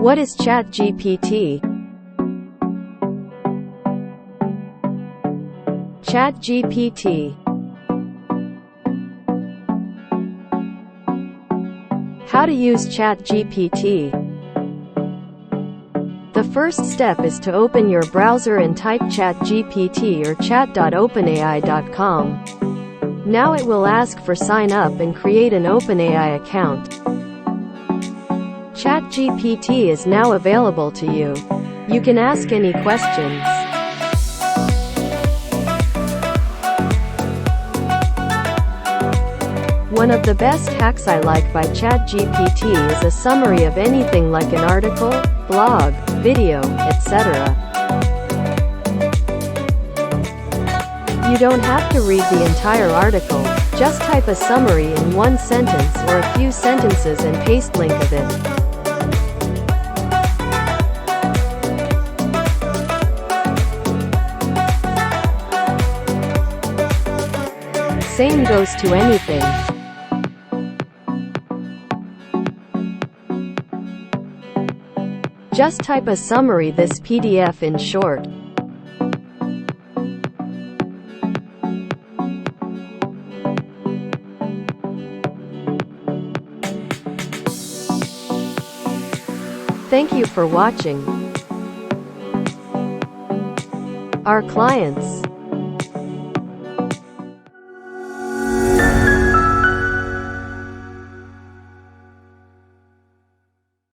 What is ChatGPT? ChatGPT. How to use ChatGPT. The first step is to open your browser and type ChatGPT or chat.openai.com. Now it will ask for sign up and create an OpenAI account. ChatGPT is now available to you. You can ask any questions. One of the best hacks I like by ChatGPT is a summary of anything like an article, blog, video, etc. You don't have to read the entire article, just type a summary in one sentence or a few sentences and paste link of it. Same goes to anything. Just type a summary this PDF in short. Thank you for watching. Our clients.